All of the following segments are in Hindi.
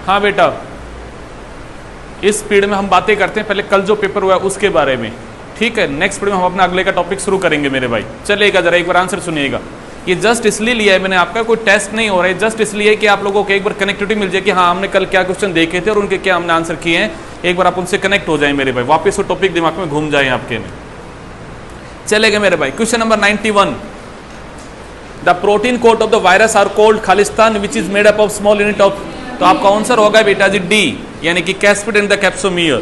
हाँ बेटा, इस पीरियड में हम बातें करते हैं पहले कल जो पेपर हुआ है उसके बारे में, ठीक है। नेक्स्ट पीरियड में हम अपना अगले का टॉपिक शुरू करेंगे मेरे भाई। चलिएगा जरा एक बार आंसर सुनिएगा। ये जस्ट इसलिए लिया है मैंने, आपका कोई टेस्ट नहीं हो रहा है, जस्ट इसलिए कि आप लोगों को एक बार कनेक्टिविटी मिल जाए कि हाँ हमने कल क्या क्वेश्चन देखे थे और उनके क्या हमने आंसर किए हैं, एक बार आप उनसे कनेक्ट हो जाए मेरे भाई, वापस वो टॉपिक दिमाग में घूम जाए आपके में। चलेगा मेरे भाई, question number 91, the protein coat of the virus are called खालिस्तान which is made up of small unit of, तो आपका आंसर होगा बेटा जी डी, यानी कि कैप्सिड एंड द कैप्सोमियर।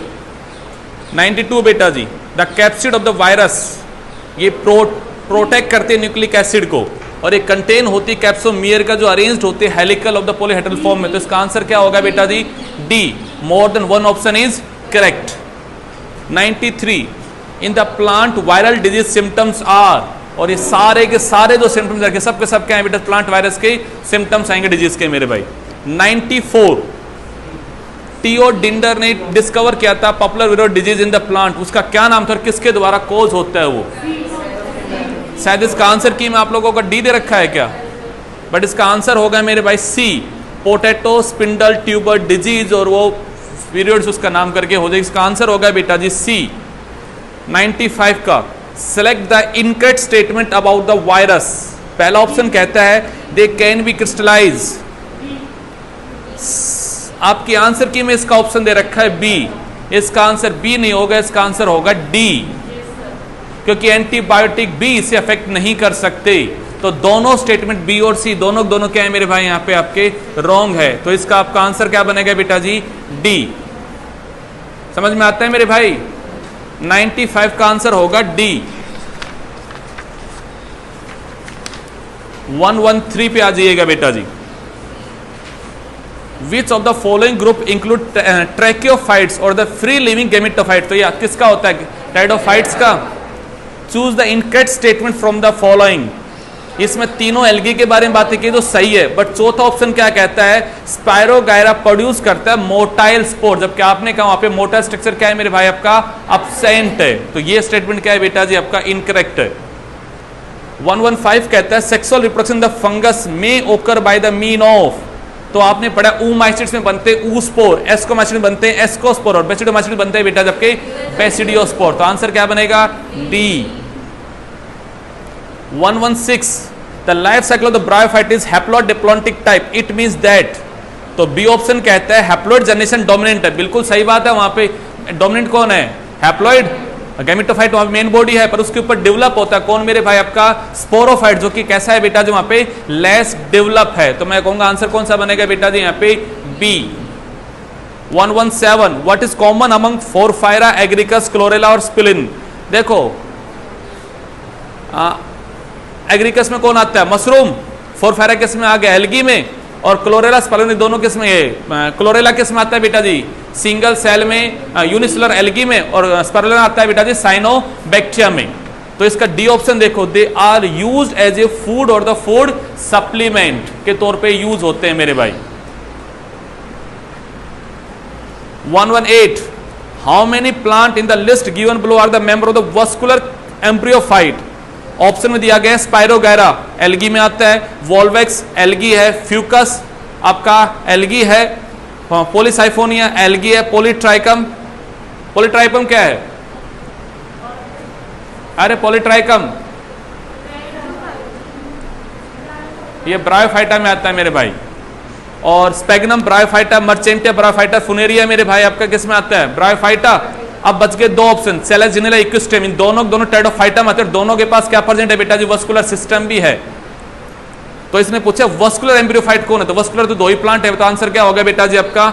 92 बेटा जी, the capsid of the virus, ये प्रोटेक्ट करते हैं न्यूक्लिक एसिड को, और ये कंटेन होती है कैप्सोमियर का जो अरेंज्ड होते हैं helical of the polyhedral form में। तो इसका आंसर क्या होगा बेटा जी D, more than one option is correct. 93, in the plant viral disease symptoms are, और ये सारे के सारे जो सिम्टम्स आएंगे सब के सब क्या है बेटा, प्लांट वायरस के सिम्टम्स आएंगे डिजीज के मेरे भाई। 94, टीओ डिंडर ने डिस्कवर किया था popular viroid disease in the plant, उसका क्या नाम था और किसके द्वारा कोज होता है वो? शायद इसका आंसर की मैं आप लोगों का डी दे रखा है क्या, बट इसका आंसर होगा मेरे भाई सी, पोटैटो स्पिंडल ट्यूबर डिजीज, और वो पीरियड्स उसका नाम करके हो जाएगा। इसका आंसर होगा बेटा जी सी। 95 का, select the incorrect statement about the virus, पहला ऑप्शन कहता है दे कैन बी क्रिस्टलाइज, आपकी आंसर की में इसका ऑप्शन दे रखा है बी, इसका आंसर बी नहीं होगा, इसका आंसर होगा डी, क्योंकि एंटीबायोटिक बी इसे अफेक्ट नहीं कर सकते। तो दोनों स्टेटमेंट बी और सी दोनों क्या है मेरे भाई यहां पे आपके रॉन्ग है। तो इसका आपका आंसर क्या बनेगा बेटा जी डी। समझ में आता है मेरे भाई? 95 का आंसर होगा डी। 113 पे आ जाइएगा बेटा जी। Which of the following group include ट्रैकियोफाइट्स और द फ्री लिविंग गैमेटोफाइट, तो ये किसका होता है? टाइडोफाइट्स का। Choose the incorrect statement from the following, इसमें तीनों एल्गी के बारे में बातें की तो सही है, बट चौथा ऑप्शन क्या कहता है? स्पायरोगायरा प्रोड्यूस करता है मोटाइल स्पोर, जबकि आपने कहा वहां पे मोटाइल स्ट्रक्चर क्या है मेरे भाई आपका अब्सेंट है। तो ये स्टेटमेंट क्या है बेटा जी आपका इनकरेक्ट है। 115 कहता है सेक्सुअल रिप्रोडक्शन द फंगस में ओकर बाय द मीन ऑफ, तो आपने पढ़ा ऊमाइसिड्स में बनते ऊ स्पोर, एस्कोमाइसिड बनते हैं एस्कोस्पोर, और बेसिडोमाइसिड बनते हैं बेटा जबकि बेसिडियोस्पोर। तो आंसर क्या बनेगा D. 116 the life cycle of the bryophyte is haploid diplontic type, it means that, तो बी ऑप्शन कहता है हैप्लॉइड जनरेशन डोमिनेंट है। बिल्कुल सही बात है, वहां पे डोमिनेंट कौन है? हैप्लॉइड। गैमेटोफाइट वहां मेन बॉडी है, पर उसके ऊपर डेवलप होता है कौन मेरे भाई आपका? स्पोरोफाइट, जो कि कैसा है बेटा जो वहां पे लेस डेवलप है। तो मैं कहूंगा आंसर कौन सा बनेगा बेटा जी यहाँ पे B. 117 what is common among Porphyra, Agaricus, Chlorella और स्पिलिन, देखो एग्रिकस में कौन आता है? मशरूम। फोरफायरा किस में आ गया? एल्गी में। और क्लोरेला स्पिलिन दोनों किस में है? क्लोरेला किस में आता है बेटा जी? सिंगल सेल में, यूनिसेलुलर एल्गी में, और स्पिरुलिना आता है बेटा जी साइनोबैक्टीरिया में। तो इसका डी ऑप्शन देखो, they are used as a food और द फूड सप्लीमेंट के तौर पे यूज होते हैं मेरे भाई। 118 how many plant in the list given below are the member of the vascular embryophyte, option में दिया गया है स्पायरोगायरा एल्गी में आता है, वॉल्वेक्स एल्गी है, फ्यूकस आपका एल्गी है, पॉलीसाइफोनिया एल्गी है, पॉलीट्राइकम, पॉलीट्राइकम क्या है? अरे पॉलीट्राइकम ये ब्रायोफाइटा में आता है मेरे भाई, और स्पेगनम ब्रायोफाइटा, मर्चेंटिया ब्रायोफाइटा, फुनेरिया मेरे भाई आपका किस में आता है? ब्रायोफाइटा। अब बच गए दो ऑप्शन, सेलेजिनेला, इक्विस्टेम, इन दोनों टेरिडोफाइटा में आते हैं, दोनों के पास क्या प्रेजेंट है बेटा जी? वस्कुलर सिस्टम भी है। तो इसने पूछा वस्कुलर एम्ब्रियोफाइट कौन है, तो वस्कुलर तो दो ही प्लांट है, तो आंसर क्या होगा बेटा जी आपका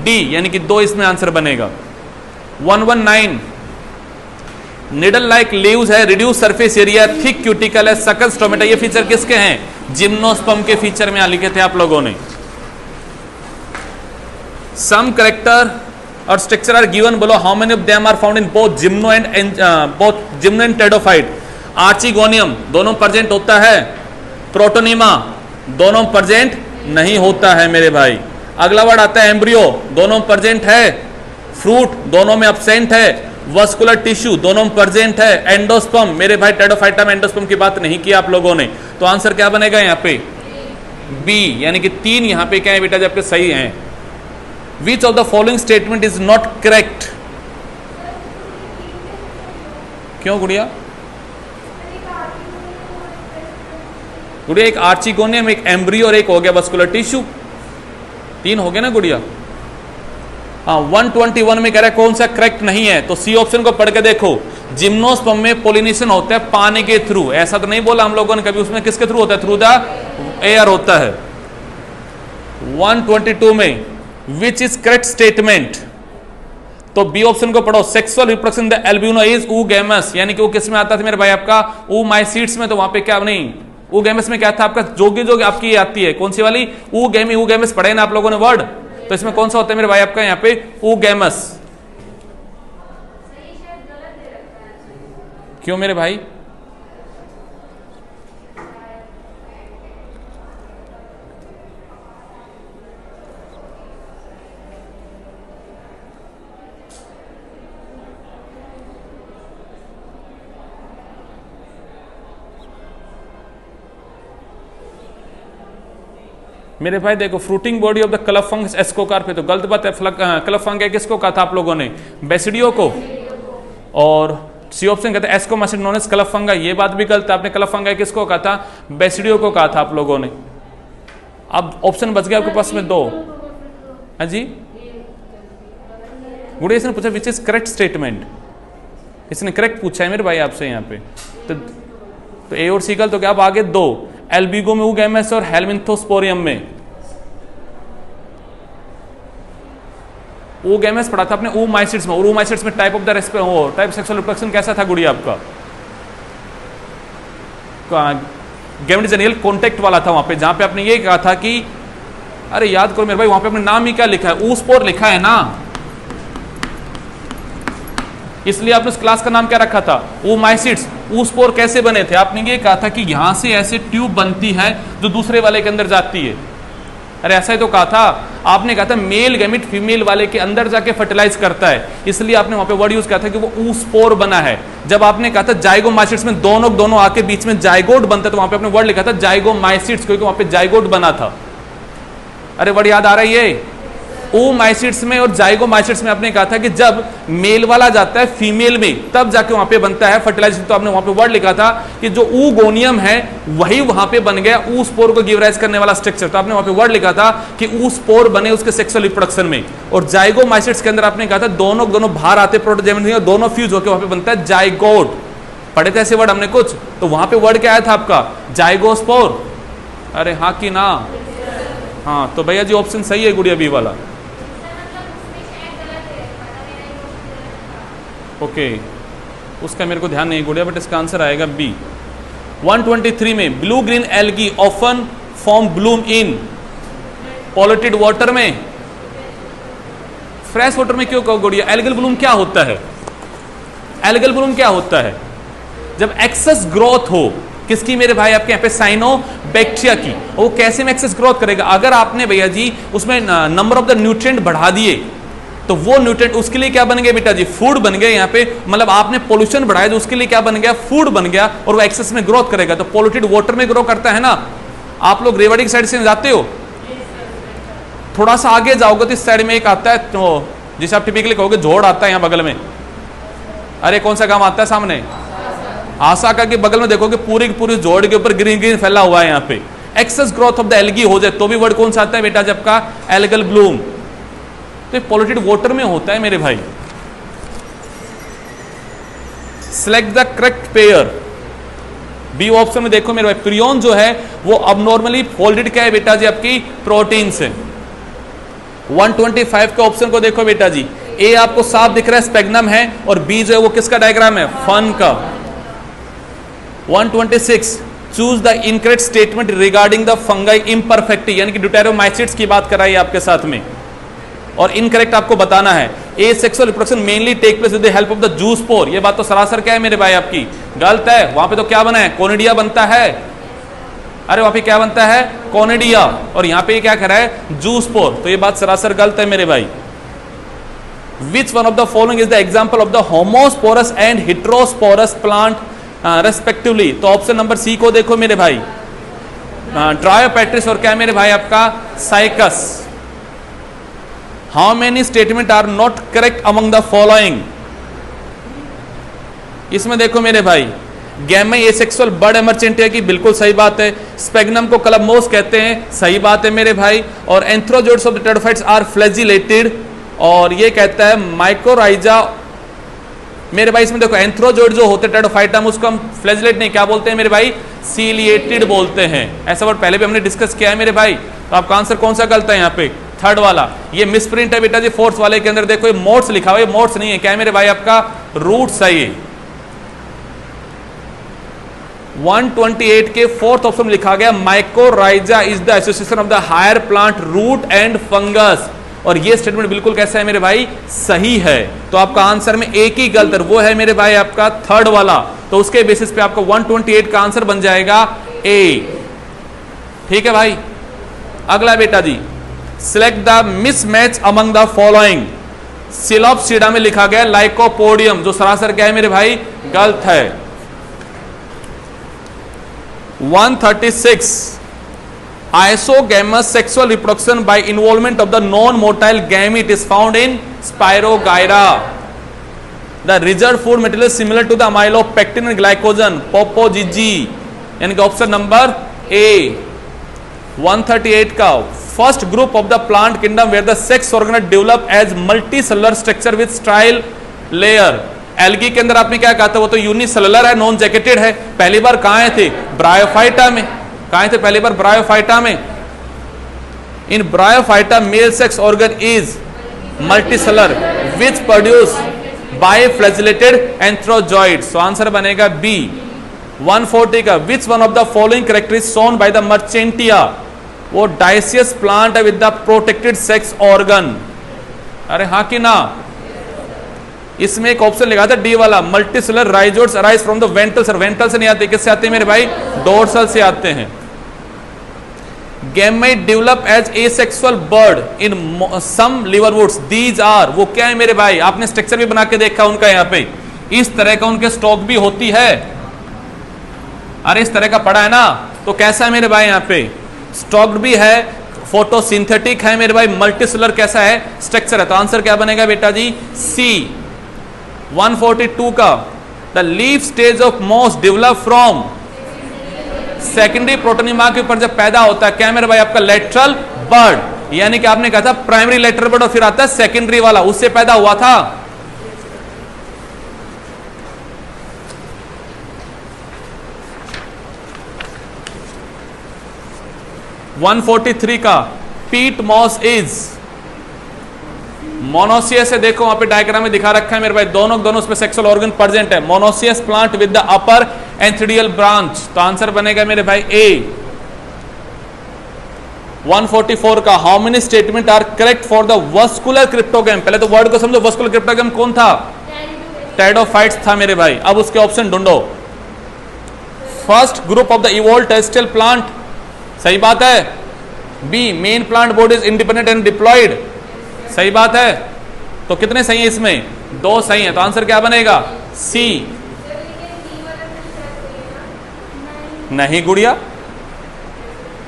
डी, यानी कि दो इसमें आंसर बनेगा। 119 निडल लाइक लीव्स है, reduce surface area, thick cuticle है, सकल स्टोमेटा, ये फीचर किसके हैं? जिम्नोस्पर्म के फीचर में लिखे थे आप लोगों ने। सम कैरेक्टर और structure are given below, how many of them are found in both gymno and pteridophyte? Archegonium दोनों प्रेजेंट होता है, प्रोटोनिमा दोनों प्रेजेंट नहीं होता है मेरे भाई। अगला वर्ड आता है एम्ब्रियो, दोनों प्रेजेंट है, फ्रूट दोनों में अब्सेंट है, वस्कुलर टिश्यू दोनों प्रेजेंट है, एंडोस्पर्म मेरे भाई टेरिडोफाइटा में एंडोस्पर्म की बात नहीं की आप लोगों ने। तो आंसर क्या बनेगा यहाँ पे बी, यानी कि तीन यहाँ पे क्या है बेटा जी आपके सही हैं। Which of the following statement is not correct? क्यों गुड़िया? गुड़िया एक आर्चिगोनियम, एक एम्ब्रियो और एक हो गया मस्कुलर टिश्यू, 3 हो गए ना गुड़िया। हाँ, 121 में कह रहा है कौन सा करेक्ट नहीं है, तो सी ऑप्शन को पढ़ के देखो। जिम्नोस्पर्म में पोलिनेशन होता है पानी के थ्रू, ऐसा तो नहीं बोला हम लोगों ने कभी, उसमें किसके थ्रू होता है? थ्रू द एयर होता है। 122 में विच इज करेक्ट स्टेटमेंट? तो बी ऑप्शन को पढ़ो, sexual reproduction the Albugo is oogamous, यानी कि वो किस में आता था मेरे भाई आपका? oomacytes में। तो वहां पे क्या नहीं, oogamous में क्या था आपका? जोगी आपकी ये आती है कौन सी वाली? oogamous पढ़े ना आप लोगों ने वर्ड, तो इसमें कौन सा होता है मेरे भाई आपका यहाँ पे? oogamous। क्यों मेरे भाई? मेरे भाई देखो, fruiting body of the club fungus ascocarp पे तो गलत बात है। क्लबफंग है किसको कहा था आप लोगों ने? बेसिडियो को। और सी ऑप्शन कहते हैं एस्कोमासिड नोन एज क्लबफंगा, ये बात भी गलत है। आपने क्लबफंगा किसको कहा था? बेसिडियो को कहा था आप लोगों ने। अब ऑप्शन बच गया आपके पास में 2। हाँ जी गुड़िया, इसने पूछा विच इज करेक्ट स्टेटमेंट, इसने करेक्ट पूछा है मेरे भाई आपसे यहाँ पे। तो ए और सी गलत हो गया। अब आगे 2, एल्बिगो में oogamous और हेलमिंथोस्पोरियम में oogamous पढ़ा था आपने oomacytes में, और oomacytes में type of the type sexual reproduction कैसा था गुड़िया आपका? गैमेटोजेनियल कॉन्टेक्ट वाला था वहां पे, जहां पे आपने ये कहा था कि अरे याद करो मेरे भाई, वहां पे अपने नाम ही क्या लिखा है? oospore लिखा है ना, इसलिए आपने उस क्लास का नाम क्या रखा था? oomacytes। oospore कैसे बने थे? आपने ये कहा था कि यहां से ऐसे ट्यूब बनती है जो दूसरे वाले के अंदर जाती है। अरे ऐसा ही तो कहा था आपने, कहा था मेल गैमेट फीमेल वाले के अंदर जाके फर्टिलाइज करता है, इसलिए आपने वहां पे वर्ड यूज किया था कि वो oospore बना है। जब आपने कहा था जाइगोमाइसिट्स में दोनों आके बीच में जाइगोट बनता है, तो वहां पे आपने वर्ड लिखा था जाइगोमाइसिट्स, क्योंकि वहां पे जाइगोट बना था। अरे वर्ड याद आ रहा है ये? oomacytes में और जाइगोमाइसिट्स में आपने कहा था कि जब मेल वाला जाता है फीमेल में, तब जाके वहां पे बनता है फर्टिलाइजेशन। तो आपने वहां पे वर्ड लिखा था कि जो oogoनियम है वही वहां पे बन गया oospore को गिव राइज करने वाला स्ट्रक्चर। तो आपने वहां पे वर्ड लिखा था कि oospore बने उसके सेक्सुअल रिप्रोडक्शन में। और जाइगोमाइसिट्स के अंदर आपने कहा था दोनों बाहर आते प्रोटोजेनिक और दोनों फ्यूज होकर वहां पे बनता है जाइगोट। पढ़े थे ऐसे वर्ड हमने कुछ, तो वहां पे वर्ड क्या आया था आपका? जाइगोस्पोर। अरे हाँ कि ना? हाँ, तो भैया जी ऑप्शन सही है गुड़िया बी वाला। ओके, उसका मेरे को ध्यान नहीं गुड़िया, बट इसका आंसर आएगा बी। 123 में blue green algae often form Bloom इन पॉल्यूटेड वाटर में, फ्रेश वाटर में क्यों कहो गुड़िया? एल्गल ब्लूम क्या होता है? एल्गल ब्लूम क्या होता है? जब एक्सेस ग्रोथ हो किसकी मेरे भाई आपके यहाँ पे? साइनोबैक्टीरिया की। वो कैसे में एक्सेस ग्रोथ करेगा? अगर आपने भैया जी उसमें नंबर ऑफ द न्यूट्रिएंट बढ़ा दिए, तो वो न्यूट्रिएंट उसके लिए क्या बन गया बेटा जी? फूड बन गया। यहाँ पे मतलब आपने पोल्यूशन बढ़ाया, तो उसके लिए क्या बन गया? फूड बन गया, और वो एक्सेस में ग्रोथ करेगा। तो पोल्यूटेड वाटर में ग्रो करता है ना। आप लोग रेवाड़ी की साइड से जाते हो, थोड़ा सा आगे जाओगे तो इस साइड में एक आता है, तो जिसे आप टिपिकली कहोगे झोड़ आता है यहाँ बगल में। अरे कौन सा गांव आता है सामने? आसाका के बगल में देखोगे पूरी की पूरी झोड़ के ऊपर ग्रीन ग्रीन फैला हुआ है। यहाँ पे excess growth of the algae हो जाए तो भी वर्ड कौन सा आता है बेटा? जब का एल्गल ब्लूम। तो पॉल्यूटेड वाटर में होता है मेरे भाई। Select the correct pair. B option में देखो मेरे भाई, प्रियोन जो है वो अबनॉर्मली फोल्डेड क्या है बेटा जी? आपकी प्रोटीन से। 125 के ऑप्शन को देखो बेटा जी, ए आपको साफ दिख रहा है स्पेग्नम है, और बी जो है वो किसका डायग्राम है? फन का। 126 choose the incorrect statement regarding the fungi imperfecti, यानी कि ड्यूटेरोमाइसिट्स की बात कराई आपके साथ में, और इनकरेक्ट आपको बताना है। Asexual reproduction mainly take place with the help of the zoospore, ये बात तो सरासर क्या है मेरे भाई आपकी? गलत है। वहां पे तो क्या बना है? कोनिडिया बनता है। अरे वहां पे क्या बनता है? कोनिडिया, और यहां पे क्या कर रहा है? जूस्पोर। तो ये बात सरासर गलत है मेरे भाई। विच one of the following is the example of the homosporous and heterosporous plant respectively? तो ऑप्शन नंबर सी को देखो मेरे भाई, ट्रायोपेट्रिस और क्या मेरे भाई आपका? Cycas. How many statement are not correct among the following. इसमें देखो मेरे भाई, गैमे एसेक्सुअल बर्ड एमरजेंटिया की बिल्कुल सही बात है, स्पेगनम को क्लबमोस कहते हैं, सही बात है मेरे भाई, और एंथ्रोजोइड्स ऑफ द टेरोफाइट्स आर फ्लैजिलेटेड, और ये कहता है माइकोराइजा। मेरे भाई इसमें देखो एंथ्रोजोइड जो होते हैं टेरोफाइटम, उसको हम फ्लैजिलेट नहीं क्या बोलते हैं मेरे भाई, सीलिएटेड बोलते हैं। ऐसा वर्ड पहले भी हमने डिस्कस किया है मेरे भाई। तो आपका आंसर कौन सा गलत है यहाँ पे, थर्ड वाला। ये मिसप्रिंट है बेटा जी, फोर्थ वाले के अंदर देखो ये मोड्स लिखा हुआ है, मोड्स नहीं है, क्या है मेरे भाई आपका रूट्स है ये। 128 के फोर्थ ऑप्शन लिखा गया mycorrhiza is the association of the higher plant root and fungus, और ये स्टेटमेंट बिल्कुल कैसा है मेरे भाई, सही है। तो आपका आंसर में एक ही गलत है, वो है मेरे भाई आपका थर्ड वाला। तो उसके बेसिस पे आपका 128 का आंसर बन जाएगा ए। ठीक है भाई, अगला बेटा जी, select the mismatch among the following. Psilopsida में लिखा गया लाइकोपोडियम, जो सरासर क्या है मेरे भाई, गलत है। 136 isogamous sexual reproduction by involvement of the non-motile gamete is found in Spirogyra. The result food material is similar to the amylopectin and glycogen, popogigi, यानी कि ऑप्शन नंबर ए। 138 का first group of the plant kingdom where the sex organ develop as multicellular structure with sterile layer. Algae के अंदर आपने क्या कहा था, वो तो यूनिसेलुलर है, नॉन जैकेटेड है। पहली बार कहां थे, ब्रायोफाइटा में। कहां थे पहली बार, ब्रायोफाइटा में। In Bryophyta male sex organ is multicellular which produce by flagellated antherozoids. तो आंसर बनेगा बी। 140 का which one of the following character is shown by the Marchantia. वो डाइसियस प्लांट है with the protected sex organ. अरे हाँ कि ना, इसमें एक ऑप्शन लिखा था डी वाला, multicellular rhizoids arise from the ventral. Sir ventral से नहीं आते, किससे आते हैं मेरे भाई, डोर्सल से आते हैं। Gamete develop as asexual bird in some liverworts, these are. वो क्या है मेरे भाई, आपने स्ट्रक्चर भी बना के देखा उनका, यहाँ पे इस तरह का उनके स्टॉक भी होती है। अरे इस तरह का पड़ा है ना, तो कैसा है मेरे भाई, यहाँ पे स्टॉक्ड भी है, फोटोसिंथेटिक है मेरे भाई, मल्टीसेलुलर कैसा है, स्ट्रक्चर है। तो आंसर क्या बनेगा बेटा जी, सी। 142 का the leaf stage of moss develop from secondary protonema के ऊपर जब पैदा होता है, क्या मेरे भाई आपका लेटरल बर्ड। यानी कि आपने कहा था प्राइमरी लेटरल बर्ड और फिर आता है सेकेंडरी वाला, उससे पैदा हुआ था। वन 143 का पीट मॉस इज मोनोसियस है। देखो वहां पे डायग्राम में दिखा रखा है मेरे भाई, दोनों उसमें सेक्सुअल ऑर्गन प्रेजेंट है। Monoecious plant with the upper antheridial branch. तो आंसर बनेगा मेरे भाई ए। 144 का how many statement are correct for the vascular cryptogam. पहले तो वर्ड को समझो, वस्कुलर क्रिप्टोगैम कौन था, टेरिडोफाइट्स था मेरे भाई। अब उसके ऑप्शन ढूंढो। First group of the evolve terrestrial plant, सही बात है। B main plant body is independent and diploid, सही बात है। तो कितने सही है इसमें, दो सही है। तो आंसर क्या बनेगा, सी। नहीं गुड़िया,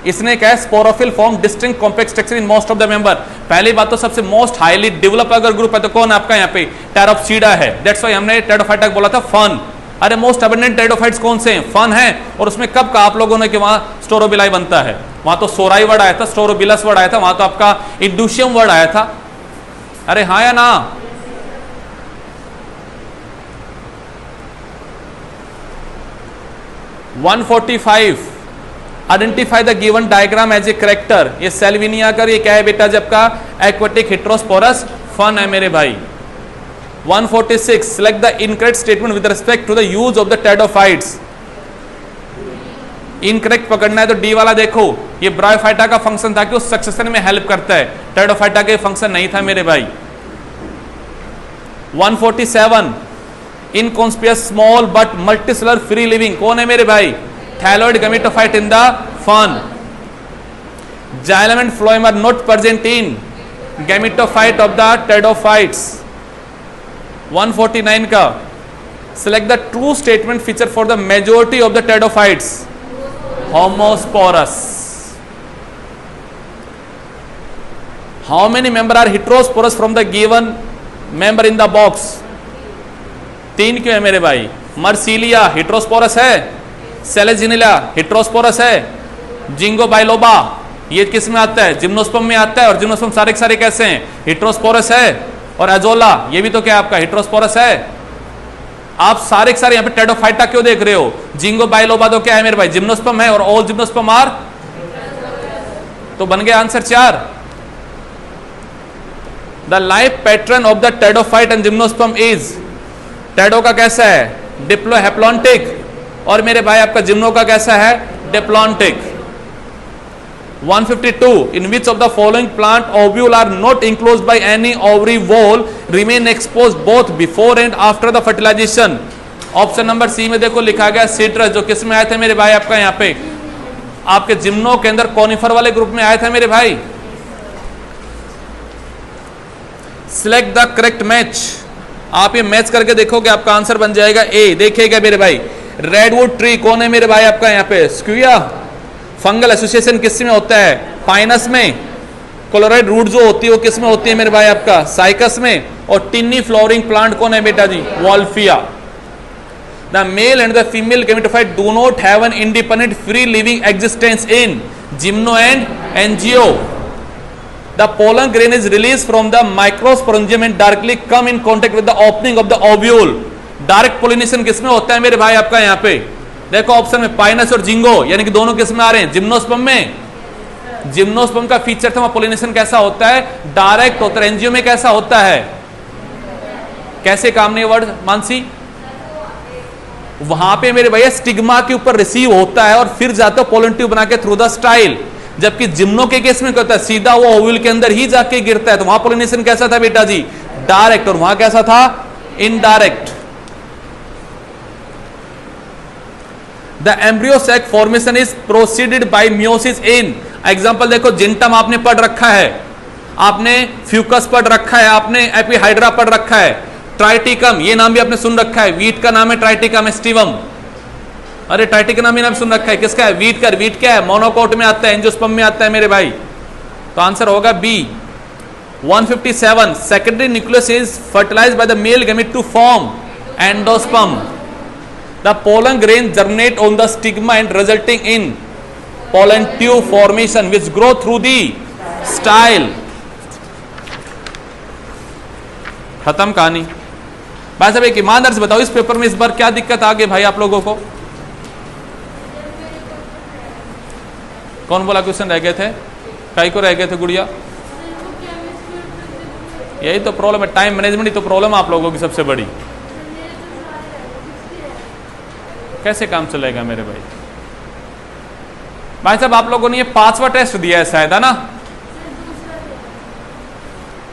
इसने क्या है, sporophyll form distinct complex structure in most of the member. पहली बात तो सबसे मोस्ट हाईली डेवलप अगर ग्रुप है तो कौन है आपका यहाँ पे, टेरोप्सीडा है। दैट्स व्हाई हमने टेरिडोफाइटा बोला था फन। अरे मोस्ट अबंडेंट टेरिडोफाइट्स कौन से हैं, फन है। और उसमें कब कहा आप लोगों ने कि वहां स्टोरोबिलाई बनता है, वहां तो सोराई वर्ड आया था, स्टोरोबिलस वर्ड आया था, वहां तो आपका इंडुशियम वर्ड आया था। अरे हाँ या ना। Identify the given diagram as a character. ये सेल्विनिया का ये क्या है बेटा, जब का एक्वेटिक हेट्रोस्पोरस फन है मेरे भाई। 146 select the incorrect statement with respect to the use of the pteridophytes। Incorrect पकड़ना है तो डी वाला देखो, ये ब्रायोफाइटा का फंक्शन था कि उस सक्सेशन में हेल्प करता है, टेरिडोफाइटा के फंक्शन नहीं था मेरे भाई। 147 inconspicuous small but multicellular free living, कौन है मेरे भाई, thalloid gametophyte in the fern. Xylem and phloem are not present in gametophyte of the pteridophytes. 149 का select the true statement feature for the majority of the pteridophytes, homosporous। How many member are heterosporous from the given member in the box? 3 क्यों है मेरे भाई? मर्सीलिया हेटेरोस्पोरस है, सेलेजिनिला हेटेरोस्पोरस है, जिंगो बाइलोबा ये किस में आता है? जिम्नोस्पर्म में आता है, और जिम्नोस्पर्म सारे के सारे कैसे हैं? हेटेरोस्पोरस है। और एजोला ये भी तो क्या आपका हेटेरोस्पोरस है। आप सारे के सारे यहां पे टेडोफाइटा क्यों देख रहे हो? जिंगो बाइलोबा तो क्या है मेरे भाई? जिम्नोस्पर्म है, और ऑल जिम्नोस्पर्म आर, तो बन गया answer 4। The life pattern of the pteridophyte and gymnosperm is, टेडो का कैसा है? डिप्लोहेप्लॉन्टिक, और मेरे भाई आपका जिम्नो का कैसा है? Diplontic. 152 in which of the following plant ovule are not enclosed by any ovary wall remain exposed both before and after the fertilization? Option number C में देखो लिखा गया सिट्रस, जो किस में आए थे मेरे भाई आपका यहाँ पे आपके जिम्नो के अंदर कॉनिफर वाले ग्रुप में आया था मेरे भाई। सिलेक्ट द करेक्ट मैच, आप ये मैच करके देखोगे आपका आंसर बन जाएगा ए। देखिएगा मेरे भाई रेडवुड ट्री कौन है मेरे भाई आपका यहाँ पे? स्क्विया। फंगल एसोसिएशन किस में होता है? पाइनस में। क्लोराइड रूट जो होती है वो किस में होती है मेरे भाई आपका? साइकस में। और टिन्नी फ्लावरिंग प्लांट कौन है बेटा जी? Wolffia. The male and the female gametophyte do not have an independent free living existence in gymno and angio. The pollen grain is release from the microsporangium and directly come in contact with the opening of the ovule. Direct pollination किसमें होता है मेरे भाई आपका यहाँ पे? देखो ऑप्शन में पाइनस और जिंगो, यानी कि दोनों किसमें आ रहे हैं? जिम्नोस्पर्म में। जिम्नोस्पर्म का फीचर था वहां पोलिनेशन कैसा होता है? डायरेक्ट होता है। एंजियो में कैसा होता है? कैसे काम नहीं वर्ड मानसी? वहां पे मेरे भैया स्टिग्मा के ऊपर रिसीव होता है और फिर जाता है पोलन ट्यूब बना के थ्रू द स्टाइल। जबकि जिम्नो के केस में क्या होता है? सीधा वो ओव्यूल के अंदर ही जाके गिरता है। तो वहां पोलिनेशन कैसा था बेटा जी? डायरेक्ट। और वहां कैसा था? Indirect. The embryo sac formation is proceeded by meiosis in, example देखो जिंटम आपने पढ़ रखा है, आपने फ्यूकस पढ़ रखा है, आपने एपीहाइड्रा पढ़ रखा है, ट्राइटिकम ये नाम भी आपने सुन रखा है, वीट का नाम है ट्राइटिकम एस्टिवम। अरे ट्राइटिकम नाम ही नाम सुन रखा है, किसका है? वीट का। वीट क्या है? मोनोकोट में आता है, एंजियोस्पर्म में आता है मेरे भाई। तो आंसर होगा B. 157 secondary nucleus is fertilized by the male gamete to form endosperm. The pollen grain germinate on the stigma and resulting in pollen tube formation which grow through the style। खत्म कहानी। भाई साहब एक ईमानदार से बताओ इस पेपर में इस बार क्या दिक्कत आ गई भाई आप लोगों को? कौन बोला क्वेश्चन रह गए थे? कई को रह गए थे गुड़िया? यही तो प्रॉब्लम है, टाइम मैनेजमेंट ही तो प्रॉब्लम है आप लोगों की सबसे बड़ी। कैसे काम चलेगा मेरे भाई? भाई साहब आप लोगों ने ये 5वां टेस्ट दिया है शायद, है ना?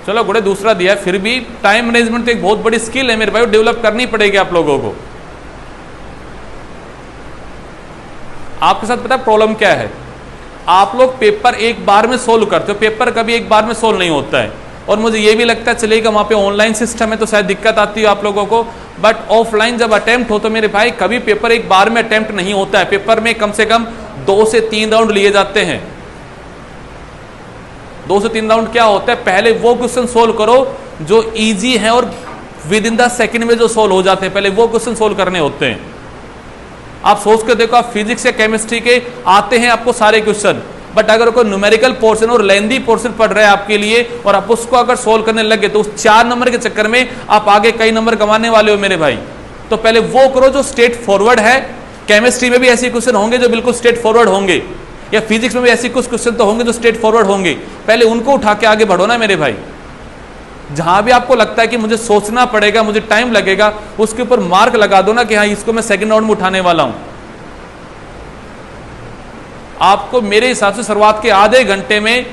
चलो गुड़े दूसरा दिया है, फिर भी टाइम मैनेजमेंट तो एक बहुत बड़ी स्किल है मेरे भाई, डेवलप करनी पड़ेगी आप लोगों को। आपके साथ पता है प्रॉब्लम क्या है? आप लोग पेपर एक बार में सोल्व करते हो, पेपर कभी एक बार में सोल्व नहीं होता है। और मुझे ये भी लगता है चलेगा वहां पे ऑनलाइन सिस्टम है तो शायद दिक्कत आती है आप लोगों को, बट ऑफलाइन जब अटेम्प्ट हो तो मेरे भाई कभी पेपर एक बार में अटेम्प्ट नहीं होता है। पेपर में कम से कम 2 से 3 राउंड लिए जाते हैं। 2 से 3 राउंड क्या होता है? पहले वो क्वेश्चन सोल्व करो जो इजी है और विद इन द सेकेंड में जो सोल्व हो जाते हैं, पहले वो क्वेश्चन सोल्व करने होते हैं। आप सोच के देखो, आप फिजिक्स या केमिस्ट्री के आते हैं आपको सारे क्वेश्चन, बट अगर कोई न्यूमेरिकल पोर्शन और लेंदी पोर्शन पढ़ रहे हैं आपके लिए और आप उसको अगर सोल्व करने लगे तो उस 4 नंबर के चक्कर में आप आगे कई नंबर गंवाने वाले हो मेरे भाई। तो पहले वो करो जो स्ट्रेट फॉरवर्ड है। केमिस्ट्री में भी ऐसे क्वेश्चन होंगे जो बिल्कुल स्ट्रेट फॉरवर्ड होंगे, या फिजिक्स में भी ऐसे कुछ क्वेश्चन तो होंगे जो स्ट्रेट फॉरवर्ड होंगे। पहले उनको उठा के आगे बढ़ो ना मेरे भाई। जहां भी आपको लगता है कि मुझे सोचना पड़ेगा, मुझे टाइम लगेगा, उसके ऊपर मार्क लगा दो ना कि हाँ इसको मैं सेकंड राउंड में उठाने वाला हूं। आपको मेरे हिसाब से शुरुआत के आधे घंटे में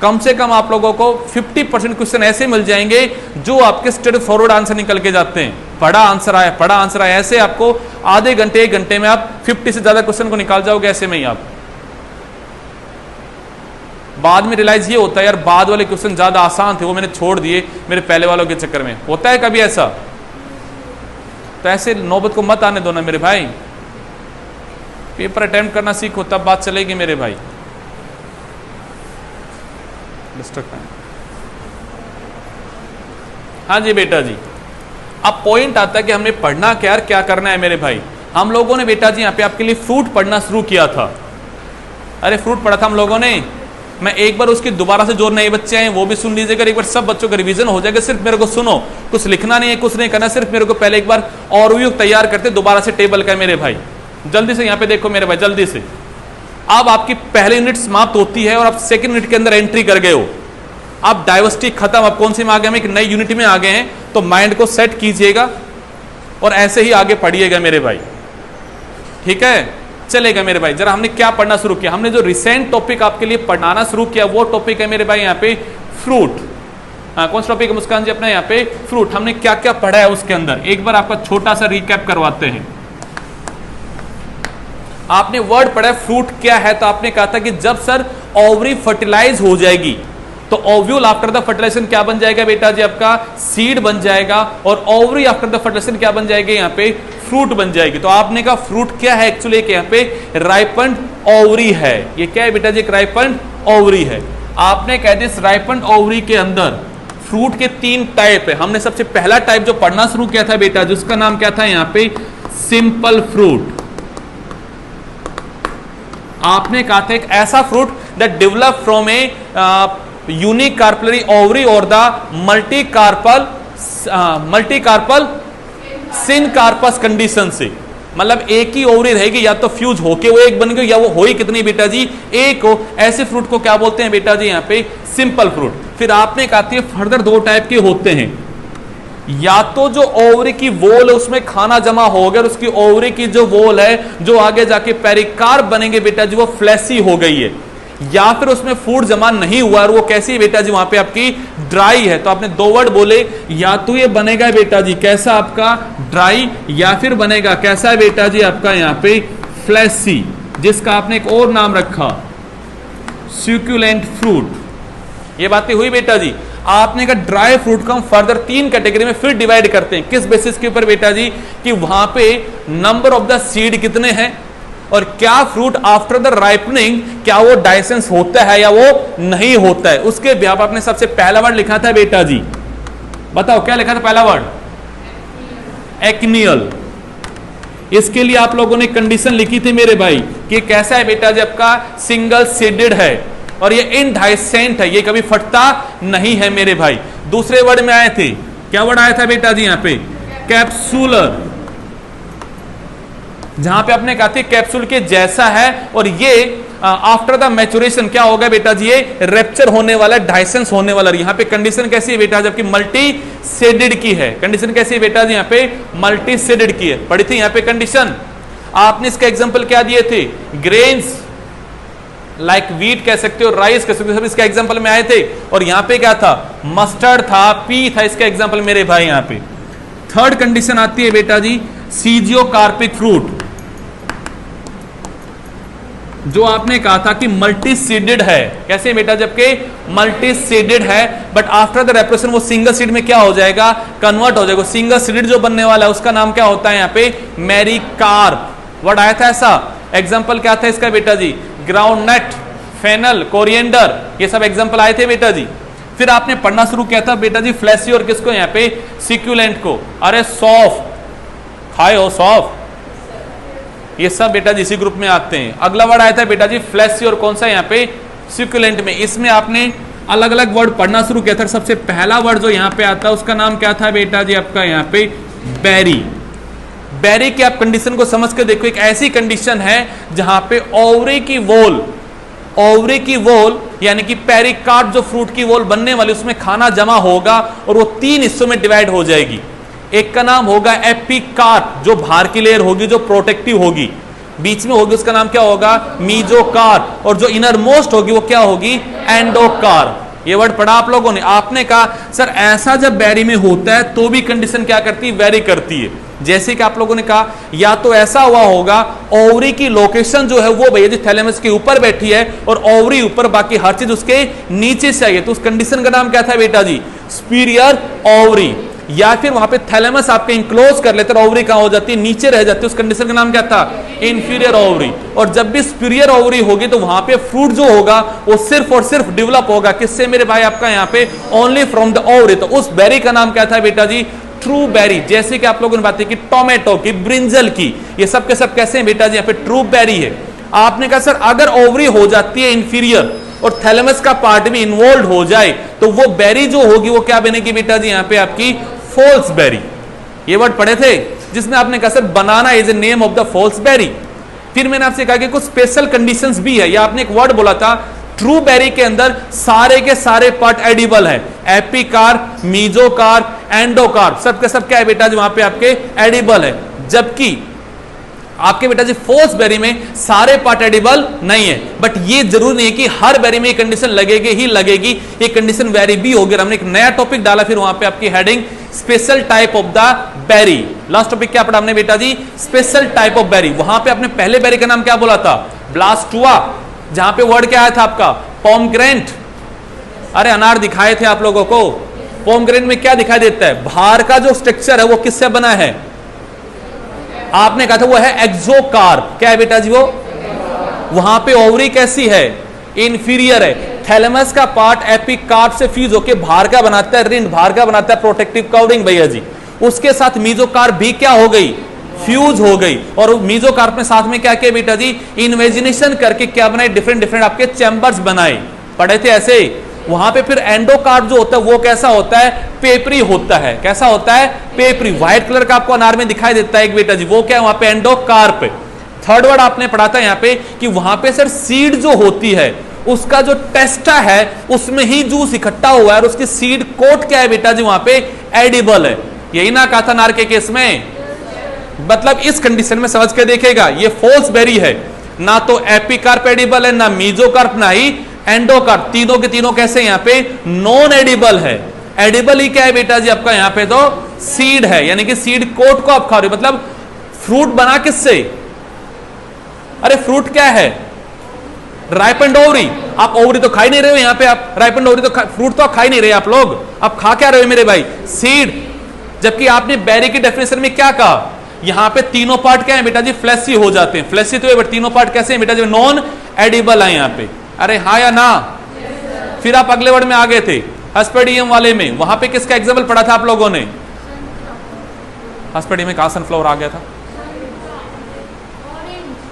कम से कम आप लोगों को 50% क्वेश्चन ऐसे मिल जाएंगे जो आपके स्ट्रेट फॉरवर्ड आंसर निकल के जाते हैं। पढ़ा आंसर आया, ऐसे आपको आधे घंटे 1 घंटे में आप 50 से ज्यादा क्वेश्चन को निकाल जाओगे ऐसे में ही आप। बाद में रियलाइज ये होता है यार बाद वाले क्वेश्चन ज्यादा आसान थे, वो मैंने छोड़ दिए मेरे पहले वालों के चक्कर में। होता है कभी ऐसा? तो ऐसे नौबत को मत आने दो ना मेरे भाई। पेपर अटेम्प्ट करना सीखो तब बात चलेगी मेरे भाई। डिस्ट्रक्ट। हाँ जी बेटा जी, अब पॉइंट आता है कि हमने पढ़ना क्या, क्या करना है मेरे भाई। हम लोगों ने बेटा जी यहाँ पे आपके लिए फ्रूट पढ़ना शुरू किया था। अरे फ्रूट पढ़ा था हम लोगों ने, मैं एक बार उसकी दोबारा से जो नए बच्चे हैं वो भी सुन लीजिएगा, एक बार सब बच्चों का रिवीजन हो जाएगा। सिर्फ मेरे को सुनो, कुछ लिखना नहीं है, कुछ नहीं करना, सिर्फ मेरे को पहले एक बार ओवरव्यू तैयार करते दोबारा से टेबल का मेरे भाई। जल्दी से यहाँ पे देखो मेरे भाई, जल्दी से। अब आपकी पहली यूनिट समाप्त होती है और आप सेकेंड यूनिट के अंदर एंट्री कर गए हो। अब डाइवर्सिटी खत्म, अब कौन सी में आ गए हम, एक नई यूनिट में आ गए हैं। तो माइंड को सेट कीजिएगा और ऐसे ही आगे पढ़िएगा मेरे भाई, ठीक है, चलेगा मेरे भाई। जरा हमने क्या पढ़ना शुरू किया, हमने जो रिसेंट टॉपिक आपके लिए पढ़ाना शुरू किया वो टॉपिक है मेरे भाई यहाँ पे फ्रूट। कौन सा टॉपिक है मुस्कान जी अपना यहाँ पे, फ्रूट। हमने क्या क्या पढ़ा है उसके अंदर एक बार आपका छोटा सा रिकैप करवाते हैं। आपने वर्ड पढ़ा है फ्रूट क्या है, तो आपने कहा था कि जब सर ओवरी फर्टिलाइज हो जाएगी तो ओव्यूल आफ्टर द फर्टिलाइजेशन क्या बन जाएगा बेटा जी, आपका सीड बन जाएगा, और ओवरी आफ्टर द फर्टिलाइजेशन क्या बन जाएगी यहाँ पे, फ्रूट बन जाएगी। तो आपने कहा फ्रूट क्या है, एक्चुअली यहाँ पे राइपन्ड ओवरी है। ये क्या है बेटा जी, एक राइपन्ड ओवरी है। आपने कह दिया इस राइपन्ड ओवरी के अंदर फ्रूट के 3 टाइप है। हमने सबसे पहला टाइप जो पढ़ना शुरू किया था बेटा जी, उसका नाम क्या था यहाँ पे, सिंपल फ्रूट। आपने कहा था एक ऐसा fruit that develop from a unique carpellary ovary और द मल्टीकार्पल सिनकार्पस कंडीशन से, मतलब एक ही ओवरी रहेगी, या तो फ्यूज होके वो एक बन गई, या वो हो ही कितनी बेटा जी, एक हो। ऐसे फ्रूट को क्या बोलते हैं बेटा जी यहाँ पे, सिंपल फ्रूट। फिर आपने कहा था फर्दर 2 टाइप के होते हैं, या तो जो ओवरी की वोल है उसमें खाना जमा हो गया और उसकी ओवरी की जो वोल है जो आगे जाके पेरिकार्प बनेंगे बेटा जी, वो फ्लैसी हो गई है, या फिर उसमें फूड जमा नहीं हुआ और वो कैसी है बेटा जी, वहां पे आपकी ड्राई है। तो आपने 2 वर्ड बोले, या तो ये बनेगा बेटा जी कैसा आपका ड्राई, या फिर बनेगा कैसा है बेटा जी आपका यहाँ पे फ्लैसी, जिसका आपने एक और नाम रखा सक्यूलेंट फ्रूट। ये बातें हुई बेटा जी। आपने कहा ड्राई फ्रूट को हम फर्दर 3 कैटेगरी में फिर डिवाइड करते हैं। किस बेसिस के ऊपर बेटा जी, कि वहां पे नंबर ऑफ द सीड कितने हैं, और क्या फ्रूट आफ्टर द राइपनिंग क्या वो डाइसेंस होता है या वो नहीं होता है। उसके ब्याप आपने सबसे पहला वर्ड लिखा था बेटा जी, बताओ क्या लिखा था पहला वर्ड, एक्नियल। इसके लिए आप लोगों ने कंडीशन लिखी थी मेरे भाई कि कैसा है बेटा जी, आपका सिंगल सीडेड है और ये इनडाइसेंट है, ये कभी फटता नहीं है मेरे भाई। दूसरे वर्ड में आए थे, क्या वर्ड आया था बेटा जी यहाँ पे, कैप्सूलर, जहां पे आपने कहा था कैप्सूल के जैसा है, और ये आफ्टर द मैचुरेशन क्या होगा बेटा जी, ये रेप्चर होने वाला, डाइसेंस होने वाला। यहाँ पे कंडीशन कैसी है बेटा, जबकि मल्टी सेडेड की है। कंडीशन कैसी है बेटा जी, यहाँ पे मल्टी सेडेड की है, पढ़ी थी यहाँ पे कंडीशन। आपने इसका एग्जांपल क्या दिए थे, ग्रेन्स लाइक वीट कह सकते हो, राइस कह सकते हो, सब इसका एग्जांपल में आए थे। और यहाँ पे क्या था, मस्टर्ड था, पी था, इसका एग्जांपल मेरे भाई यहाँ पे। थर्ड कंडीशन आती है बेटा जी सीजियो कार्पिक फ्रूट, जो आपने कहा था कि मल्टी सीडेड है। कैसे बेटा, जबकि मल्टी सीडेड है बट आफ्टर द रेप्रेशन वो सिंगल सीड में क्या हो जाएगा, कन्वर्ट हो जाएगा। सिंगल सीडेड जो बनने वाला है उसका नाम क्या होता है यहाँ पे, मैरीकार्प। वर्ड आया था ऐसा, एग्जाम्पल क्या था इसका बेटा जी, ग्राउंडनट, फेनल, कोरिएंडर, ये सब एग्जाम्पल आए थे बेटा जी। फिर आपने पढ़ना शुरू किया था बेटा जी फ्लैसी और किसको, यहाँ पे सिक्यूलेंट को। अरे सॉफ खाए हो, सॉफ, ये सब बेटा जी इसी ग्रुप में आते हैं। अगला वर्ड आया था बेटा जी फ्लैसी और कौन सा यहाँ पे, सिक्यूलेंट में। इसमें आपने अलग अलग वर्ड पढ़ना शुरू किया था। सबसे पहला वर्ड जो यहाँ पे आता है उसका नाम क्या था बेटा जी आपका यहाँ पे, बेरी। बेरी की आप कंडीशन को समझ के देखो, एक ऐसी कंडीशन है जहां पे ओवरी की वोल यानी कि पेरिकार्प जो फ्रूट की वोल बनने वाली, उसमें खाना जमा होगा और वो 3 हिस्सों में डिवाइड हो जाएगी। एक का नाम होगा एपिकार्प, जो बाहर की लेयर होगी जो प्रोटेक्टिव होगी, बीच में होगी उसका नाम क्या होगा, मीजोकार्प, और जो इनर मोस्ट होगी वो क्या होगी, एंडोकार्प। ये वर्ड पढ़ा आप लोगों ने। आपने कहा सर ऐसा जब बेरी में होता है तो भी कंडीशन क्या करती है, वेरी करती है। जैसे कि आप लोगों ने कहा या तो ऐसा हुआ होगा ओवरी की लोकेशन जो है वो भैया जी थैलेमस के ऊपर बैठी है और ओवरी ऊपर, बाकी हर चीज उसके नीचे से आई है, तो उस कंडीशन का नाम क्या था बेटा जी, सुपीरियर ओवरी। या फिर वहां पे थैलेमस आपके इंक्लोज कर लेते हैं, ओवरी कहां हो जाती है, नीचे रह जाती है, उस कंडीशन का नाम क्या था, इंफीरियर ओवरी। और जब भी सुपीरियर ओवरी होगी तो वहां पे फ्रूट जो होगा वो सिर्फ और सिर्फ डेवलप होगा किससे मेरे भाई, आपका यहाँ पे ओनली फ्रॉम द ओवरी। तो उस बेरी का नाम क्या था बेटा जी, ट्रू बेरी। जैसे कि आप लोगों ने बात की टोमेटो की, ब्रिंजल की, ये सब के सब कैसे हैं बेटा जी, यहाँ पे ट्रू बेरी है। आपने कहा सर अगर ओवरी हो जाती है इंफीरियर और थैलेमस का पार्ट भी इन्वॉल्व हो जाए तो वो बेरी जो होगी वो क्या बनेगी बेटा जी, यहाँ पे आपकी फॉल्स बेरी। ये वर्ड पढ़े थे जिसमें आपने कहा sir banana is a name of the false berry. फिर मैंने आपसे कहा कि कुछ स्पेशल कंडीशंस भी है, या आपने एक वर्ड बोला था ट्रू बेरी के अंदर सारे के सारे पार्ट एडिबल है, एपिकार्प, मीजोकार्प, एंडोकार्प, सब के सब क्या है बेटा जी, वहां पे आपके एडिबल है। जबकि आपके बेटा जी फोल्स बेरी में सारे पार्ट एडिबल नहीं है। बट ये जरूर नहीं है कि हर बेरी में ये कंडीशन लगेगी ही लगेगी, ये कंडीशन वेरी भी होगी। हमने एक नया टॉपिक डाला, फिर वहां पे आपकी heading special type of the berry. Last topic क्या पढ़ा हमने बेटा जी, स्पेशल टाइप ऑफ बेरी। वहां पे आपने पहले बेरी का नाम क्या बोला था, ब्लास्टुआ, जहां पे वर्ड क्या आया था आपका, पोमग्रेनेट। अरे अनार दिखाए थे आप लोगों को, पोमग्रेनेट में क्या दिखाई देता है, बाहर का जो स्ट्रक्चर है वो किससे बना है, आपने कहा था वो है एक्सोकार्प। क्या है बेटा जी वो, वहां पे ओवरी कैसी है, इंफीरियर है। थैलेमस का पार्ट एपिकार्प से फ्यूज होकर बाहर का बनाता है रिंड, बाहर का बनाता है प्रोटेक्टिव कवरिंग भैया जी। उसके साथ मीजोकार्प भी क्या हो गई, फ्यूज हो गई। और मीजोकार्प में साथ में क्या किया बेटा जी, इन्वेजिनेशन करके क्या बनाए, डिफरेंट डिफरेंट आपके चैम्बर्स बनाए, पढ़े थे ऐसे। वहां पे फिर एंडोकार्प जो होता है वो कैसा होता है, पेपरी होता है। कैसा होता है, पेपरी, व्हाइट कलर का आपको अनार में दिखाई देता है एक बेटा जी, वो क्या है वहां पे एंडोकार्प। थर्ड वर्ड आपने पढ़ा था यहाँ पे कि वहां पे सर सीड जो होती है उसका जो टेस्टा है उसमें ही जूस इकट्ठा हुआ है और उसकी सीड कोट क्या है बेटा जी, वहां पे एडिबल है। यही ना कहा था नार के केस में। मतलब इस कंडीशन में समझ के देखेगा, ये फॉल्स बेरी है, ना तो एपिकार्प एडिबल है, ना मीजोकार्प, ना ही एंडोकार्प। तीनों के तीनों कैसे यहाँ पे नॉन एडिबल है। एडिबल ही क्या है बेटा जी आपका यहाँ पे तो सीड है, यानी कि सीड कोट को आप खा रहे हो। मतलब फ्रूट बना किससे, अरे फ्रूट क्या है, राइपेंड ओवरी। आप ओवरी तो खा ही नहीं रहे हो यहाँ पे, आप राइपेंड ओवरी तो फ्रूट तो आप खा ही नहीं रहे आप लोग, आप खा क्या रहे हो मेरे भाई, सीड। जबकि आपने बेरी की डेफिनेशन में क्या कहा, यहां पे तीनों पार्ट क्या है बेटा जी, फ्लैशी हो जाते हैं। फ्लैशी तो है बट तीनों पार्ट कैसे हैं बेटा जी, नॉन एडिबल है यहाँ पे। अरे हाँ या ना। फिर आप अगले वर्ड में आ गए थे हस्पेडियम वाले में, वहां पे किसका एग्जाम्पल पढ़ा था आप लोगों ने, हस्पेडियम में कहां सनफ्लावर आ गया था,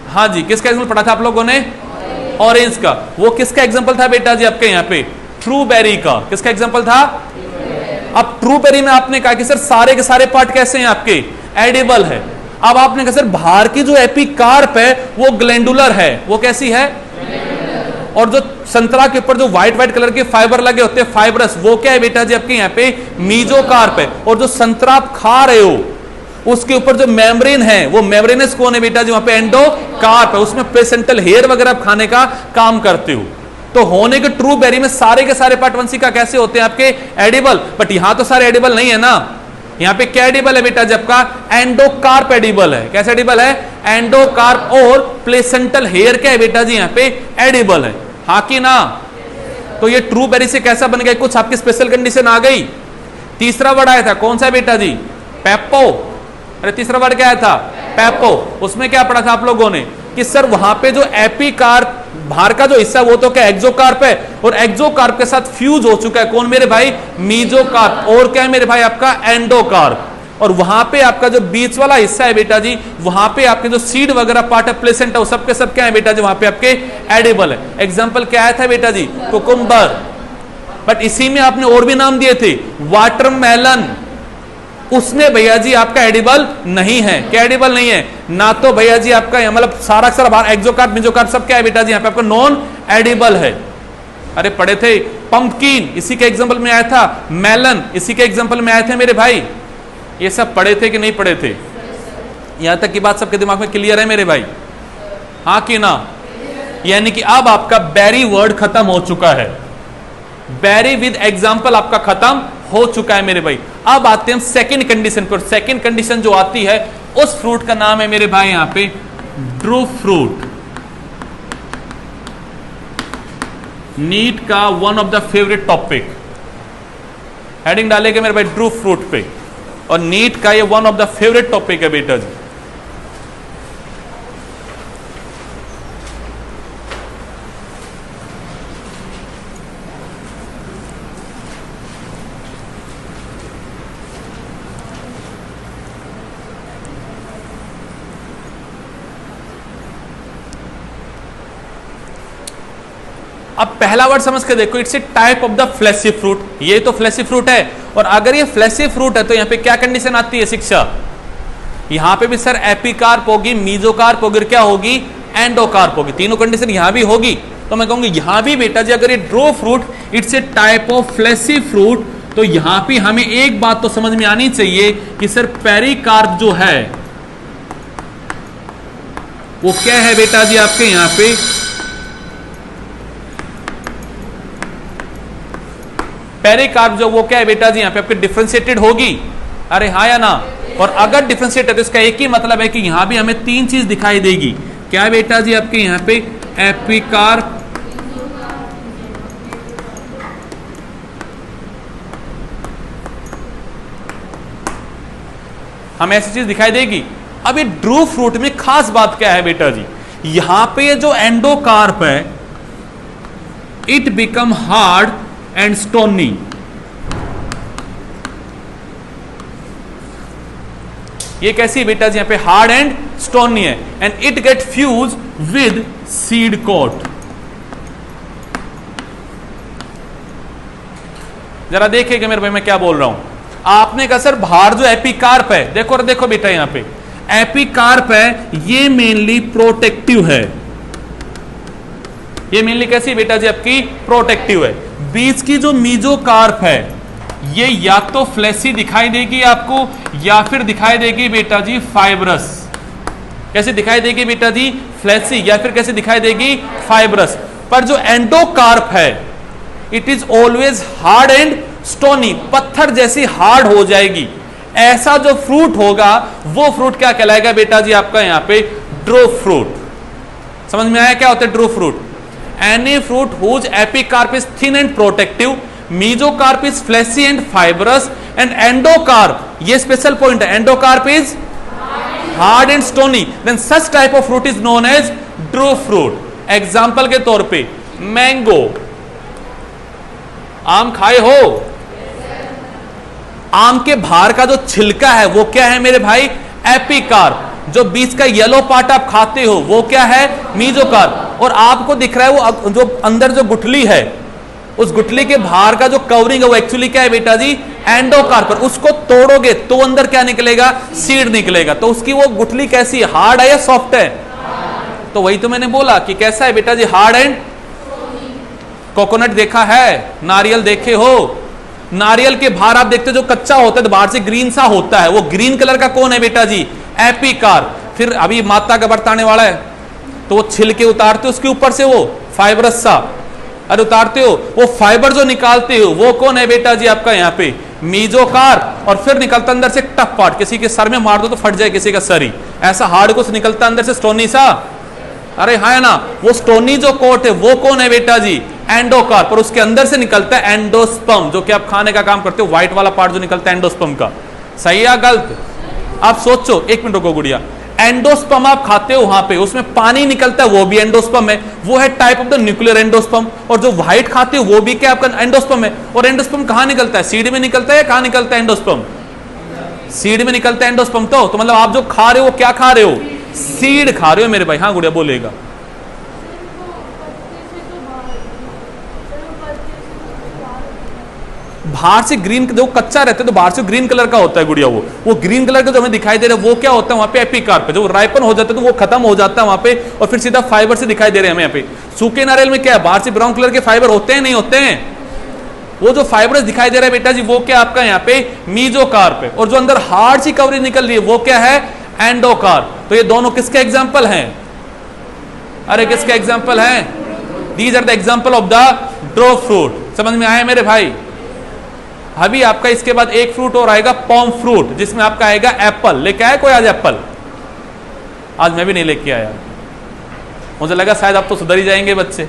हाँ जी, किसका एग्जाम्पल पढ़ा था आप लोगों ने, ऑरेंज का। वो किसका एग्जाम्पल था बेटा जी आपके यहाँ पे, ट्रू बेरी का। किसका एग्जाम्पल था, अब ट्रू बेरी में आपने कहा कि सर सारे के सारे पार्ट कैसे हैं आपके, एडिबल है। अब आपने कहा सर बाहर की जो एपिकार्प है वो ग्लैंडुलर है, वो कैसी है, और जो संतरा के ऊपर जो व्हाइट व्हाइट कलर के फाइबर लगे होते हैं फाइबरस, वो क्या है बेटा जी आपके यहाँ पे मीजोकार्प है। और जो संतरा आप खा रहे हो उसके ऊपर जो मेम्ब्रेन है वो मेम्ब्रेनस कौन है बेटा जी, वहां पे एंडोकार्प है, उसमें प्लेसेंटल हेयर वगैरह आप खाने का काम करते हो। तो होने के ट्रू बेरी में सारे के सारे पार्ट वंशिका कैसे होते हैं आपके एडिबल। बट यहां तो सारे एडिबल नहीं है ना, यहां पे क्या एडिबल है बेटा, जब का एंडोकार्प एडिबल है। कैसे एडिबल है, एंडोकार्प। और प्लेसेंटल हेयर क्या है बेटा जी यहाँ पे एडिबल है, हाँ कि ना। तो ये ट्रू बेरी से कैसा बन गया, कुछ आपकी स्पेशल कंडीशन आ गई। तीसरा वर्ड आया था कौन सा बेटा जी, पेप्पो। अरे तीसरा वर्ड क्या आया था, पेप्पो। उसमें क्या पढ़ा था आप लोगों ने कि सर वहां पे जो एपिकार्प बाहर का जो हिस्सा वो तो क्या एक्सोकार्प है, और एक्सोकार्प के साथ फ्यूज हो चुका है कौन मेरे भाई, मीजोकार्प। और क्या है मेरे भाई आपका एंडोकार्प। और वहां पे आपका जो बीच वाला हिस्सा है बेटा जी, वहां पे आपके जो सीड वगैरह पार्ट है प्लेसेंटा, सब के सब क्या है बेटा जी वहां पे आपके एडिबल है। एग्जांपल क्या आया था बेटा जी, कुकुम्बर। बट इसी में आपने और भी नाम दिए थे, वाटरमेलन, उसमें भैया जी आपका एडिबल नहीं है। क्या एडिबल नहीं है, ना तो भैया जी आपका मतलब सारा सारा बाहर एक्सोकार्प मीजोकार्प सब क्या है बेटा जी यहाँ पे आपका नॉन एडिबल है। अरे पढ़े थे पंपकिन, इसी के एग्जांपल में आया था, मेलन इसी के एग्जांपल में आए थे मेरे भाई। ये सब पढ़े थे कि नहीं पढ़े थे, यहां तक की बात सबके दिमाग में क्लियर है मेरे भाई, हाँ कि ना। यानी कि अब आपका बेरी वर्ड खत्म हो चुका है, बेरी विद एग्जांपल आपका खत्म हो चुका है मेरे भाई। अब आते हैं हम सेकंड कंडीशन पर। सेकंड कंडीशन जो आती है उस फ्रूट का नाम है मेरे भाई यहां पे ड्रू फ्रूट। नीट का one of the favourite topic, heading डालेंगे मेरे भाई ड्रू फ्रूट पे। और नीट का ये one of the favourite topic है बेटा जी। अब पहला वर्ड समझ के देखो, it's a type of the fleshy fruit. ये तो फ्लैशी फ्रूट है, और अगर ये फ्लैशी फ्रूट है तो यहां पे क्या कंडीशन आती है शिक्षा? यहां पे भी सर एपिकार्प होगी, मीजोकार्प होगी, क्या होगी? एंडोकार्प होगी। तीनों कंडीशन यहां भी होगी। तो मैं कहूंगी यहां भी बेटा जी अगर ये drupe fruit it's a type of fleshy fruit, तो यहां पे हमें एक बात तो समझ में आनी चाहिए कि सर पेरिकार्प जो है वो क्या है बेटा जी आपके यहां पे? पेरिकार्प जो वो क्या है बेटा जी यहां पे आपके डिफरेंशिएटेड होगी। अरे हाँ या ना? और अगर डिफरेंशिएटेड तो इसका एक ही मतलब है कि यहां भी हमें तीन चीज दिखाई देगी। क्या बेटा जी आपके यहां पे? एपिकार्प, हमें ऐसी चीज दिखाई देगी। अब ये ड्रू फ्रूट में खास बात क्या है बेटा जी? यहां पे ये जो एंडोकार्प है it become hard and stony. ये कैसी बेटा जी? यहां पे हार्ड एंड स्टोनी है, and it get fuse with seed coat. जरा देखिएगा मेरे भाई मैं क्या बोल रहा हूं। आपने कहा सर बाहर जो एपिकार्प है, देखो देखो बेटा यहां पे एपिकार्प है, ये मेनली प्रोटेक्टिव है। ये मेनली कैसी बेटा जी आपकी? प्रोटेक्टिव है। बीच की जो मीजोकार्प है ये या तो फ्लैशी दिखाई देगी आपको, या फिर दिखाई देगी बेटा जी फाइब्रस। कैसे दिखाई देगी बेटा जी? फ्लैशी, या फिर कैसे दिखाई देगी? फाइब्रस। पर जो एंडोकार्प है it is always hard and stony, पत्थर जैसी हार्ड हो जाएगी। ऐसा जो फ्रूट होगा वो फ्रूट क्या कहलाएगा बेटा जी आपका यहां पे? Drupe fruit. समझ में आया क्या होता है drupe fruit? Any fruit whose epicarp is thin and protective, mesocarp is fleshy and fibrous, and endocarp, ये special point है, endocarp is hard and stony, then such type of fruit is known as drupe fruit. Example के तौर पे मैंगो, आम खाए हो? आम के बाहर का जो छिलका है वो क्या है मेरे भाई? एपिकार्प। जो बीच का येलो पार्ट आप खाते हो वो क्या है? मीजोकार्प। और आपको दिख रहा है वो जो अंदर जो गुठली है, उस गुठली के बाहर का जो कवरिंग है वो एक्चुअली क्या है बेटा जी? एंडोकार्प। उसको तोड़ोगे तो अंदर क्या निकलेगा? सीड निकलेगा। तो उसकी वो गुठली कैसी है? हार्ड है या सॉफ्ट है? तो वही तो मैंने बोला कि कैसा है बेटा जी? Hard and. कोकोनट देखा है? नारियल देखे हो? नारियल के बाहर आप देखते हो जो कच्चा होता है तो बाहर से ग्रीन सा होता है, वो ग्रीन कलर का कौन है बेटा जी? एपिकार्प। फिर अभी माता का व्रत आने वाला है तो वो छिलके उतारते हो उसके ऊपर से, वो फाइबरस सा, अरे उतारते हो, वो फाइबर जो निकालते हो वो कौन है बेटा जी आपका यहाँ पे? मीजोकार्प। और फिर निकलता अंदर से टफ पार्ट, किसी के सर में मार दो तो फट जाए किसी का सर ही, ऐसा हार्ड कुछ निकलता अंदर से स्टोनी सा। अरे हाँ है ना? वो स्टोनी जो कोट है वो कौन है बेटा जी? एंडोकार्प। और उसके अंदर से निकलता है एंडोस्पर्म, जो कि आप खाने का काम करते हो, व्हाइट वाला पार्ट जो निकलता है एंडोस्पर्म का। सही या गलत? आप सोचो, एक मिनट रुको गुड़िया। एंडोस्पर्म आप खाते हो, वहां पे उसमें पानी निकलता है, वो भी एंडोस्पर्म है, वो है type of the nuclear endosperm. और जो व्हाइट खाते हो वो भी क्या आपका? एंडोस्पर्म है। और एंडोस्पर्म कहां निकलता है? सीड में निकलता है या कहां निकलता है एंडोस्पर्म? सीड में निकलता है एंडोस्पर्म। तो मतलब आप जो खा रहे हो वो क्या खा रहे हो? सीड खा रहे हो मेरे भाई। हाँ गुड़िया बोलेगा। बाहर से ग्रीन, जो कच्चा रहता है तो बाहर से ग्रीन कलर का होता है गुड़िया, वो ग्रीन कलर का जो हमें दिखाई दे रहा है वो क्या होता है वहां पे? एपिकार्प है। जो राइपन हो जाता है तो वो खत्म हो जाता है वहां पे, और फिर सीधा फाइबर से दिखाई दे रहे हैं हमें यहाँ पे। सूखे नारियल में क्या है? बाहर से ब्राउन कलर के फाइबर होते हैं नहीं होते हैं? वो जो फाइबर दिखाई दे रहा है बेटा जी वो क्या आपका यहाँ पे? मीजोकार्प है। और जो अंदर हार्ड सी कवरेज निकल रही है वो क्या है? एंडोकार्प। तो ये दोनों किसके एग्जाम्पल हैं? अरे किसके एग्जाम्पल हैं? These are the example of the drupe fruit. समझ में आया मेरे भाई? अभी आपका इसके बाद एक फ्रूट और आएगा, पॉम फ्रूट, जिसमें आपका आएगा एप्पल। लेके आया कोई आज एप्पल? आज मैं भी नहीं लेके आया, मुझे लगा शायद आप तो सुधर ही जाएंगे बच्चे।